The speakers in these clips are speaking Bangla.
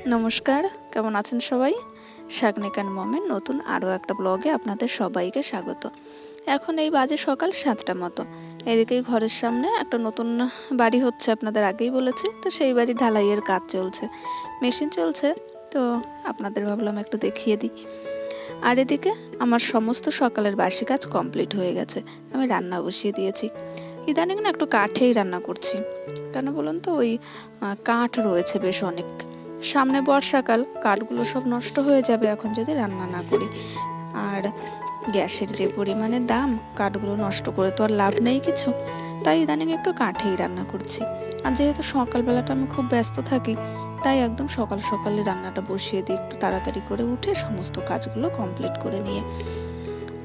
নমস্কার, কেমন আছেন সবাই? শাগনিক অ্যান্ড মমের নতুন আরও একটা ব্লগে আপনাদের সবাইকে স্বাগত। এখন এই বাজে সকাল 7টা মতো। এদিকেই ঘরের সামনে একটা নতুন বাড়ি হচ্ছে, আপনাদের আগেই বলেছি। তো সেই বাড়ি ঢালাইয়ের কাজ চলছে, মেশিন চলছে। তো আপনাদের ভাবলাম একটু দেখিয়ে দিই। আর এদিকে আমার সমস্ত সকালের বাসি কাজ কমপ্লিট হয়ে গেছে। আমি রান্না বসিয়ে দিয়েছি। ইদানিং না একটু কাঠেই রান্না করছি। কেন বলুন তো, ওই কাঠ রয়েছে বেশ অনেক। সামনে বর্ষাকাল, কাঠগুলো সব নষ্ট হয়ে যাবে এখন যদি রান্না না করি। আর গ্যাসের যে পরিমাণে দাম, কাঠগুলো নষ্ট করে তো আর লাভ নেই কিছু। তাই ইদানিং একটু কাঠেই রান্না করছি। আর যেহেতু সকালবেলাটা আমি খুব ব্যস্ত থাকি, তাই একদম সকাল সকালে রান্নাটা বসিয়ে দিই, একটু তাড়াতাড়ি করে উঠে সমস্ত কাজগুলো কমপ্লিট করে নিয়ে।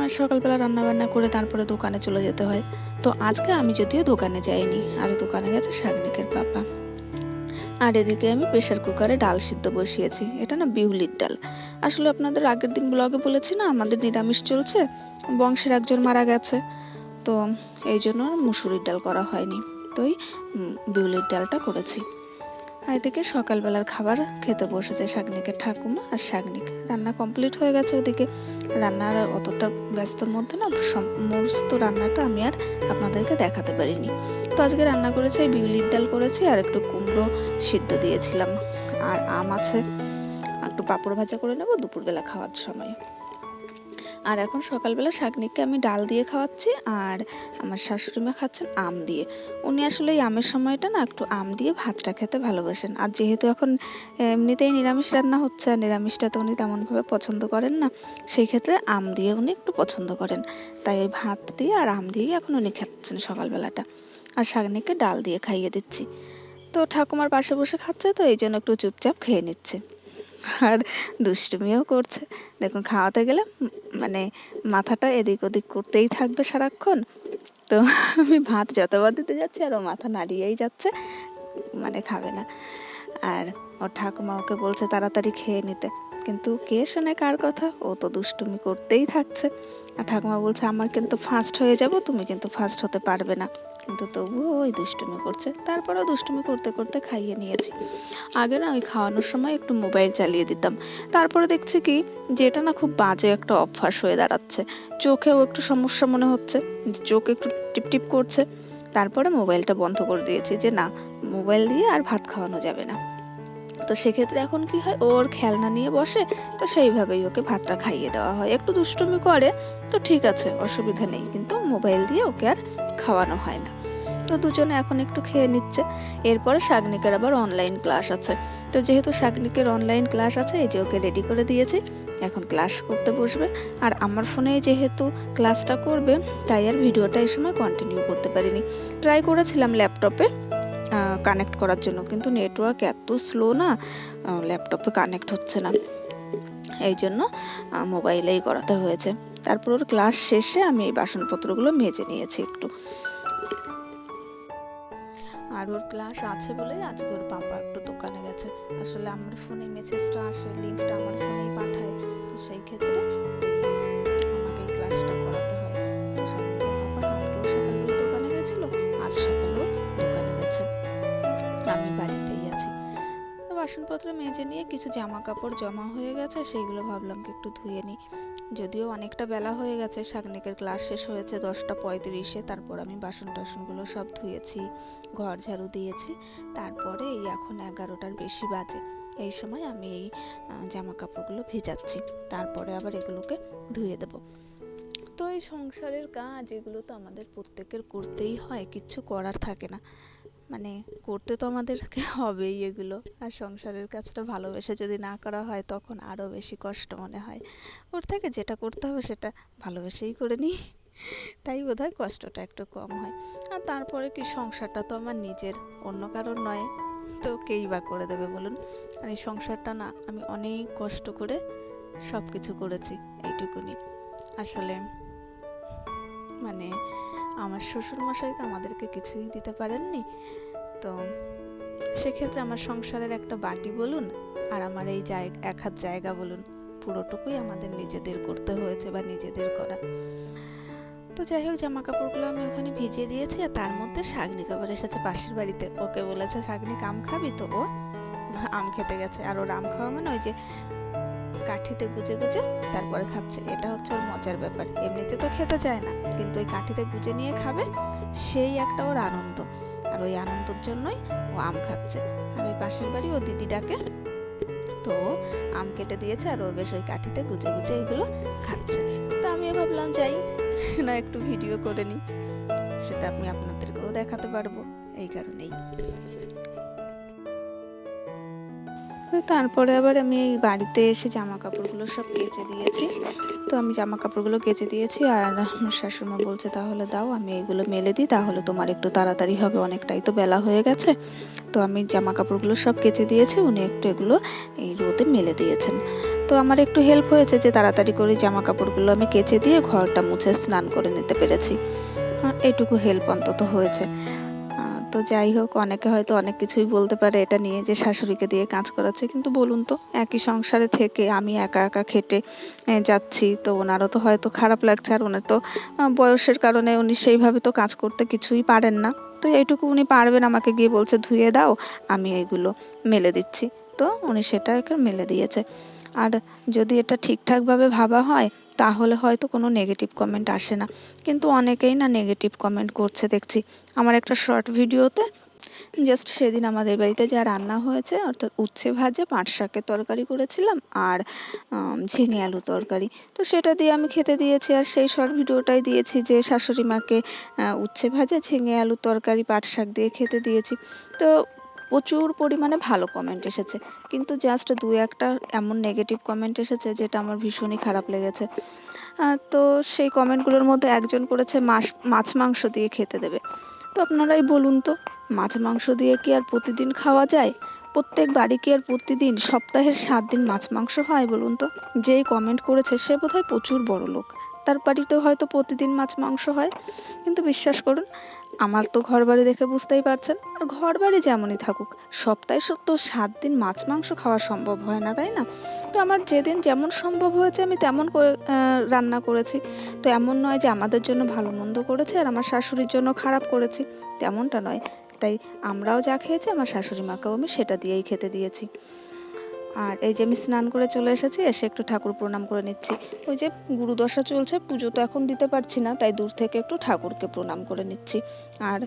আর সকালবেলা রান্নাবান্না করে তারপরে দোকানে চলে যেতে হয়। তো আজকে আমি যদিও দোকানে যাইনি, আজ দোকানে গেছে শাগনিকের পাপা। আর এদিকে আমি প্রেশার কুকারে ডাল সিদ্ধ বসিয়েছি। এটা না বিউলির ডাল। আসলে আপনাদের আগের দিন ব্লগে বলেছি না, আমাদের নিরামিষ চলছে, বংশের একজন মারা গেছে। তো এই জন্য আর মুসুরির ডাল করা হয়নি, তো বিউলির ডালটা করেছি। আর এদিকে সকালবেলার খাবার খেতে বসেছে শাগনিকের ঠাকুমা আর শাগনিক। রান্না কমপ্লিট হয়ে গেছে ওদিকে। রান্নার অতটা ব্যস্তর মধ্যে না সমস্ত রান্নাটা আমি আর আপনাদেরকে দেখাতে পারিনি। তো আজকে রান্না করেছি এই বিউলির ডাল করেছি, আর একটু কুমড়ো সিদ্ধ দিয়েছিলাম, আর আম আছে। একটু পাঁপড় ভাজা করে নেব দুপুরবেলা খাওয়ার সময়। আর এখন সকালবেলা শাগনিককে আমি ডাল দিয়ে খাওয়াচ্ছি, আর আমার শাশুড়িমা খাচ্ছেন আম দিয়ে। উনি আসলে এই আমের সময়টা না একটু আম দিয়ে ভাতটা খেতে ভালোবাসেন। আর যেহেতু এখন এমনিতেই নিরামিষ রান্না হচ্ছে, আর নিরামিষটা তো উনি তেমনভাবে পছন্দ করেন না, সেই ক্ষেত্রে আম দিয়ে উনি একটু পছন্দ করেন। তাই ওই ভাত দিয়ে আর আম দিয়েই এখন উনি খাচ্ছেন সকালবেলাটা। আর শাগনিককে ডাল দিয়ে খাইয়ে দিচ্ছি। তো ঠাকুমার পাশে বসে খাচ্ছে, তো এই জন্য একটু চুপচাপ খেয়ে নিচ্ছে। আর দুষ্টুমিও করছে। দেখুন, খাওয়াতে গেলে মানে মাথাটা এদিক ওদিক করতেই থাকবে সারাক্ষণ। তো আমি ভাত যতবার দিতে যাচ্ছি আর ও মাথা নাড়িয়েই যাচ্ছে, মানে খাবে না। আর ওর ঠাকুমা ওকে বলছে তাড়াতাড়ি খেয়ে নিতে, কিন্তু কে শোনে কার কথা, ও তো দুষ্টুমি করতেই থাকছে। আর ঠাকুমা বলছে আমার কিন্তু ফার্স্ট হয়ে যাব, তুমি কিন্তু ফার্স্ট হতে পারবে না। কিন্তু তবুও ওই দুষ্টুমি করছে। তারপরেও দুষ্টুমি করতে করতে খাইয়ে নিয়েছি। আগে না ওই খাওয়ানোর সময় একটু মোবাইল চালিয়ে দিতাম, তারপরে দেখছি কি যেটা না খুব বাজে একটা অভ্যাস হয়ে দাঁড়াচ্ছে। চোখেও একটু সমস্যা মনে হচ্ছে, চোখ একটু টিপটিপ করছে। তারপরে মোবাইলটা বন্ধ করে দিয়েছি, যে না, মোবাইল দিয়ে আর ভাত খাওয়ানো যাবে না। তো সেক্ষেত্রে এখন কি হয়, ওর খেলনা নিয়ে বসে, তো সেইভাবেই ওকে ভাতটা খাইয়ে দেওয়া হয়। একটু দুষ্টুমি করে তো ঠিক আছে, অসুবিধা নেই, কিন্তু মোবাইল দিয়ে ওকে আর খাওয়ানো হয় না। তো দুজনে এখন একটু খেয়ে নিচ্ছে। এরপরে শাগনিকের আবার অনলাইন ক্লাস আছে। তো যেহেতু শাগনিকের অনলাইন ক্লাস আছে, এই যে ওকে রেডি করে দিয়েছি, এখন ক্লাস করতে বসবে। আর আমার ফোনে যেহেতু ক্লাসটা করবে, তাই আর ভিডিওটা এই সময় কন্টিনিউ করতে পারিনি। ট্রাই করেছিলাম ল্যাপটপে কানেক্ট করার জন্য, কিন্তু নেটওয়ার্ক এত স্লো না, ল্যাপটপে কানেক্ট হচ্ছে না। এই জন্য মোবাইলেই করাতে হয়েছে। তারপর ওর ক্লাস শেষে আমি এই বাসনপত্রগুলো মেজে নিয়েছি একটু। আর ওর ক্লাস আছে বলেই আজকে ওর পাপা একটু দোকানে গেছে। আসলে আমার ফোনে মেসেজটা আসে, লিঙ্কটা আমার ফোনেই পাঠায়, তো সেই ক্ষেত্রে আমাকে এই ক্লাসটা করাতে হয়। তো শাগনিকের পাপা কালকেও সকালবেলা দোকানে গেছিল, আজ সকালেও দোকানে গেছে, আমি বাড়িতেই আছি। তো বাসনপত্র মেজে নিয়ে কিছু জামা কাপড় জমা হয়ে গেছে, সেইগুলো ভাবলাম কি একটু ধুয়ে নিই। যদিও অনেকটা বেলা হয়ে গেছে, শাগনিকের ক্লাস শেষ হয়েছে 10টা 35-এ। তারপর আমি বাসন টাসনগুলো সব ধুয়েছি, ঘর ঝাড়ু দিয়েছি। তারপরে এই এখন 11টার বেশি বাজে, এই সময় আমি এই জামা কাপড়গুলো ভেজাচ্ছি, তারপরে আবার এগুলোকে ধুয়ে দেব। তো এই সংসারের কাজ এগুলো তো আমাদের প্রত্যেকের করতেই হয়, কিচ্ছু করার থাকে না। মানে করতে তো আমাদেরকে হবেই এগুলো। আর সংসারের কাজটা ভালোবেসে যদি না করা হয়, তখন আরও বেশি কষ্ট মনে হয়। ওর থেকে যেটা করতে হবে সেটা ভালোবেসেই করে নিই, তাই বোধহয় কষ্টটা একটু কম হয়। আর তারপরে কি, সংসারটা তো আমার নিজের, অন্য কারোর নয়, তো কেই বা করে দেবে বলুন। আর এই সংসারটা না আমি অনেক কষ্ট করে সব কিছু করেছি, এইটুকুনি। আসলে মানে আমার শ্বশুরমশাই তো আমাদেরকে কিছুই দিতে পারেননি। তো সেক্ষেত্রে আমার সংসারের একটা বাটি বলুন, আর আমার এই এক হাত জায়গা বলুন, পুরোটুকুই আমাদের নিজেদের করতে হয়েছে বা নিজেদের করা। তো যাই হোক, জামা কাপড়গুলো আমি ওখানে ভিজিয়ে দিয়েছি। আর তার মধ্যে শাগনিক আবার এসেছে পাশের বাড়িতে, ওকে বলেছে শাগনিক আম খাবি, তো ও আম খেতে গেছে। আর ওর আম খাওয়া মানে ওই যে কাঠিতে গুজে গুজে তারপরে খাচ্ছে, এটা হচ্ছে ওর মজার ব্যাপার। এমনিতে তো খেতে চায় না, কিন্তু ওই কাঠিতে গুজে নিয়ে খাবে, সেই একটা ওর আনন্দ। আর ওই আনন্দের জন্যই ও আম খাচ্ছে। আর ওই পাশের বাড়ি ও দিদি ডাকে, তো আম কেটে দিয়েছে আর ও বেশ ওই কাঠিতে গুজে গুজে এগুলো খাচ্ছে। তো আমিও ভাবলাম যাই না একটু ভিডিও করে নিই, সেটা আমি আপনাদেরকেও দেখাতে পারবো, এই কারণেই। তারপরে আবার আমি এই বাড়িতে এসে জামা কাপড়গুলো সব কেচে দিয়েছি। তো আমি জামা কাপড়গুলো কেচে দিয়েছি আর আমার শাশুড়িমা বলছে তাহলে দাও আমি এগুলো মেলে দিই, তাহলে তোমার একটু তাড়াতাড়ি হবে, অনেকটাই তো বেলা হয়ে গেছে। তো আমি জামা কাপড়গুলো সব কেচে দিয়েছি, উনি একটু এগুলো এই রোদে মেলে দিয়েছেন। তো আমার একটু হেল্প হয়েছে যে তাড়াতাড়ি করে জামা কাপড়গুলো আমি কেচে দিয়ে ঘরটা মুছে স্নান করে নিতে পেরেছি। এইটুকু হেল্প অন্তত হয়েছে। তো যাই হোক, অনেকে হয়তো অনেক কিছুই বলতে পারে এটা নিয়ে যে শাশুড়িকে দিয়ে কাজ করাচ্ছে, কিন্তু বলুন তো একই সংসারে থেকে আমি একা একা খেটে যাচ্ছি, তো ওনারও তো হয়তো খারাপ লাগছে। আর ওনার তো বয়সের কারণে উনি সেইভাবে তো কাজ করতে কিছুই পারেন না। তো এইটুকু উনি পারবেন, আমাকে গিয়ে বলছে ধুয়ে দাও, আমি এইগুলো মেলে দিচ্ছি। তো উনি সেটা মেলে দিয়েছে। আর যদি এটা ঠিকঠাকভাবে ভাবা হয় তাহলে হয়তো কোনো নেগেটিভ কমেন্ট আসে না, কিন্তু অনেকেই না নেগেটিভ কমেন্ট করছে দেখছি। আমার একটা শর্ট ভিডিওতে জাস্ট সেদিন আমাদের বাড়িতে যা রান্না হয়েছে, অর্থাৎ উচ্ছে ভাজা, পাট শাকের তরকারি করেছিলাম আর ঝিঙে আলু তরকারি, তো সেটা দিয়ে আমি খেতে দিয়েছি। আর সেই শর্ট ভিডিওটাই দিয়েছি যে শাশুড়ি মাকে উচ্ছে ভাজা, ঝিঙে আলু তরকারি, পাট শাক দিয়ে খেতে দিয়েছি। তো প্রচুর পরিমাণে ভালো কমেন্ট এসেছে, কিন্তু জাস্ট দু একটা এমন নেগেটিভ কমেন্ট এসেছে যেটা আমার ভীষণই খারাপ লেগেছে। তো সেই কমেন্টগুলোর মধ্যে একজন করেছে মাছ মাংস দিয়ে খেতে দেবে। তো আপনারাই বলুন তো, মাছ মাংস দিয়ে কি আর প্রতিদিন খাওয়া যায়? প্রত্যেক বাড়ি কি আর প্রতিদিন সপ্তাহের 7 দিন মাছ মাংস হয় বলুন তো? যেই কমেন্ট করেছে সে বোধহয় প্রচুর বড় লোক, তার বাড়িতেও হয়তো প্রতিদিন মাছ মাংস হয়। কিন্তু বিশ্বাস করুন, আমার তো ঘর বাড়ি দেখে বুঝতেই পারছেন, আর ঘর বাড়ি যেমনই থাকুক সপ্তাহে সত্য 7 দিন মাছ মাংস খাওয়া সম্ভব হয় না, তাই না? তো আমার যেদিন যেমন সম্ভব হয়েছে আমি তেমন করে রান্না করেছি। তো এমন নয় যে আমাদের জন্য ভালো মন্দ করেছে আর আমার শাশুড়ির জন্য খারাপ করেছি, তেমনটা নয়। তাই আমরাও যা খেয়েছি আমার শাশুড়ি মাকেও আমি সেটা দিয়েই খেতে দিয়েছি। আর এই যে আমি স্নান করে চলে এসেছি, এসে একটু ঠাকুর প্রণাম করে নিচ্ছি। ওই যে গুরুদশা চলছে, পুজো তো এখন দিতে পারছি না, তাই দূর থেকে একটু ঠাকুরকে প্রণাম করে নিচ্ছি। আর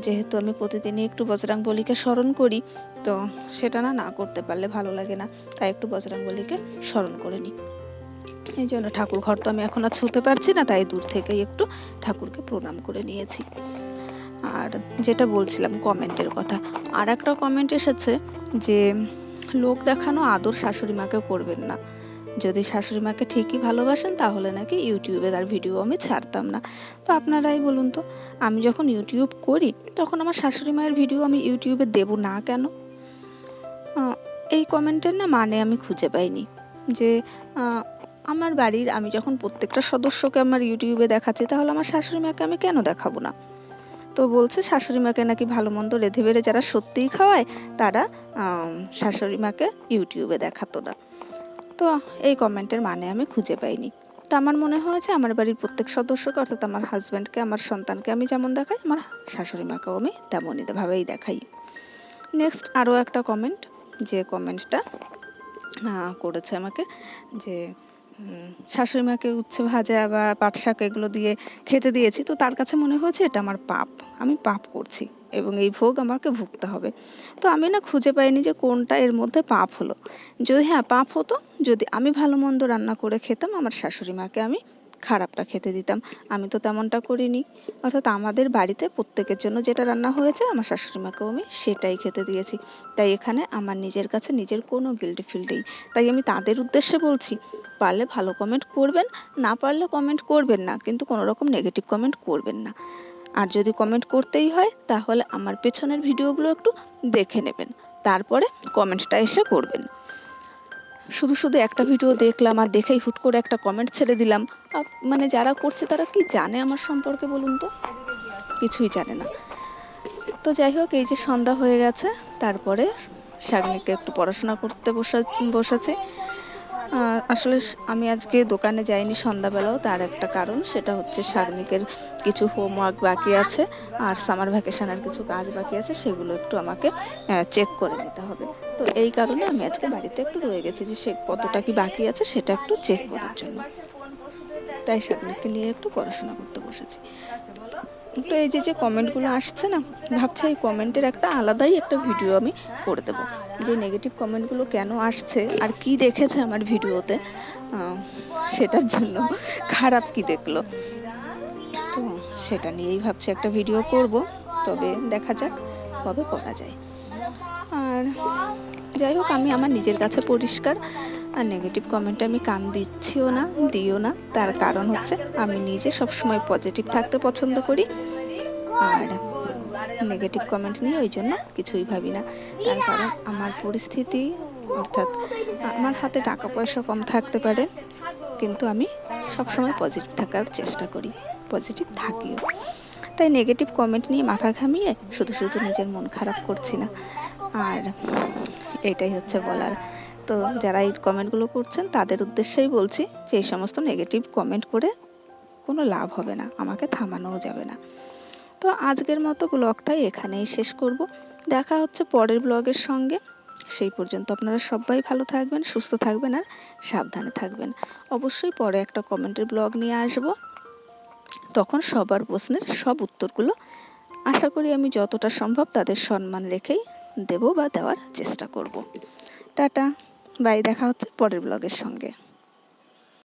যেহেতু আমি প্রতিদিনই একটু বজরংবলীকে স্মরণ করি, তো সেটা না করতে পারলে ভালো লাগে না, তাই একটু বজরংবলীকে স্মরণ করে নিই। এই জন্য ঠাকুর ঘর তো আমি এখন আর ছুঁতে পারছি না, তাই দূর থেকেই একটু ঠাকুরকে প্রণাম করে নিয়েছি। আর যেটা বলছিলাম কমেন্টের কথা, আর একটা কমেন্ট এসেছে যে লোক দেখানো আদর শাশুড়ি মাকে করবেন না, যদি শাশুড়ি মাকে ঠিকই ভালোবাসেন তাহলে নাকি ইউটিউবে তার ভিডিও আমি ছাড়তাম না। তো আপনারাই বলুন তো, আমি যখন ইউটিউব করি তখন আমার শাশুড়ি মায়ের ভিডিও আমি ইউটিউবে দেব না কেন? এই কমেন্টের না মানে আমি খুঁজে পাইনি। যে আমার বাড়ির আমি যখন প্রত্যেকটা সদস্যকে আমার ইউটিউবে দেখাচ্ছি, তাহলে আমার শাশুড়ি মাকে আমি কেন দেখাবো না? তো বলছে শাশুড়ি মাকে নাকি ভালো মন্দ রেঁধে বেড়ে যারা সত্যিই খাওয়ায় তারা শাশুড়ি মাকে ইউটিউবে দেখাতো না। তো এই কমেন্টের মানে আমি খুঁজে পাইনি। তো আমার মনে হয়েছে আমার বাড়ির প্রত্যেক সদস্যকে, অর্থাৎ আমার হাজব্যান্ডকে, আমার সন্তানকে আমি যেমন দেখাই, আমার শাশুড়ি মাকেও আমি তেমনই ভাবেই দেখাই। নেক্সট আরও একটা কমেন্ট, যে কমেন্টটা করেছে আমাকে যে শাশুড়ি মাকে উচ্ছে ভাজা বা পাট শাক এগুলো দিয়ে খেতে দিয়েছি, তো তার কাছে মনে হয়েছে এটা আমার পাপ, আমি পাপ করছি এবং এই ভোগ আমাকে ভুগতে হবে। তো আমি না খুঁজে পাইনি যে কোনটা এর মধ্যে পাপ হলো। যদি হ্যাঁ পাপ হতো, যদি আমি ভালো মন্দ রান্না করে খেতাম, আমার শাশুড়ি মাকে আমি খারাপটা খেতে দিতাম, আমি তো তেমনটা করিনি। অর্থাৎ আমাদের বাড়িতে প্রত্যেকের জন্য যেটা রান্না হয়েছে আমার শাশুড়ি মাকেও আমি সেটাই খেতে দিয়েছি। তাই এখানে আমার নিজের কাছে নিজের কোনো গিল্টি ফিল নেই। তাই আমি তাদের উদ্দেশ্যে বলছি, পারলে ভালো কমেন্ট করবেন, না পারলে কমেন্ট করবেন না, কিন্তু কোনো রকম নেগেটিভ কমেন্ট করবেন না। আর যদি কমেন্ট করতেই হয় তাহলে আমার পেছনের ভিডিওগুলো একটু দেখে নেবেন, তারপরে কমেন্টটা এসে করবেন। শুধু শুধু একটা ভিডিও দেখলাম আর দেখেই হুট করে একটা কমেন্ট ছেড়ে দিলাম, মানে যারা করছে তারা কি জানে আমার সম্পর্কে বলুন তো? কিছুই জানে না। তো যাই হোক, এই যে সন্ধ্যা হয়ে গেছে, তারপরে শাগনিকে একটু পড়াশোনা করতে বসাচ্ছে। আসলে আমি আজকে দোকানে যাইনি সন্ধ্যাবেলাও, তার একটা কারণ, সেটা হচ্ছে শাগনিকের কিছু হোমওয়ার্ক বাকি আছে আর সামার ভ্যাকেশনের কিছু কাজ বাকি আছে, সেগুলো একটু আমাকে চেক করে নিতে হবে। তো এই কারণে আমি আজকে বাড়িতে একটু রয়ে গেছি যে সে কতটা কি বাকি আছে সেটা একটু চেক করার জন্য। তাই শাগনিককে নিয়ে একটু পড়াশোনা করতে বসেছি। তো এই যে কমেন্টগুলো আসছে না, ভাবছি এই কমেন্টের একটা আলাদাই একটা ভিডিও আমি করে দেবো, যে নেগেটিভ কমেন্টগুলো কেন আসছে আর কি দেখেছে আমার ভিডিওতে, সেটার জন্য খারাপ কি দেখলো, তো সেটা নিয়েই ভাবছি একটা ভিডিও করব। তবে দেখা যাক কবে করা যায়। আর যাই হোক, আমি আমার নিজের কাছে পরিষ্কার, আর নেগেটিভ কমেন্টে আমি কান দিচ্ছিও না, দিও না। তার কারণ হচ্ছে আমি নিজে সবসময় পজিটিভ থাকতে পছন্দ করি, আর নেগেটিভ কমেন্ট নিয়ে ওই জন্য কিছুই ভাবি না। তার কারণ আমার পরিস্থিতি, অর্থাৎ আমার হাতে টাকা পয়সা কম থাকতে পারে, কিন্তু আমি সবসময় পজিটিভ থাকার চেষ্টা করি, পজিটিভ থাকিও। তাই নেগেটিভ কমেন্ট নিয়ে মাথা ঘামিয়ে শুধু শুধু নিজের মন খারাপ করছি না। আর এটাই হচ্ছে বলার। তো যারা এই কমেন্টগুলো করছেন তাদের উদ্দেশ্যেই বলছি যে এই সমস্ত নেগেটিভ কমেন্ট করে কোনো লাভ হবে না, আমাকে থামানোও যাবে না। তো আজকের মতো ব্লগটাই এখানেই শেষ করব। দেখা হচ্ছে পরের ব্লগের সঙ্গে। সেই পর্যন্ত আপনারা সবাই ভালো থাকবেন, সুস্থ থাকবেন আর সাবধানে থাকবেন। অবশ্যই পরে একটা কমেন্টের ব্লগ নিয়ে আসব, তখন সবার প্রশ্নের সব উত্তরগুলো আশা করি আমি যতটা সম্ভব তাদের সম্মান রেখেই দেব বা দেওয়ার চেষ্টা করব। টাটা, বাই, দেখা হচ্ছে পরের ব্লগের সঙ্গে।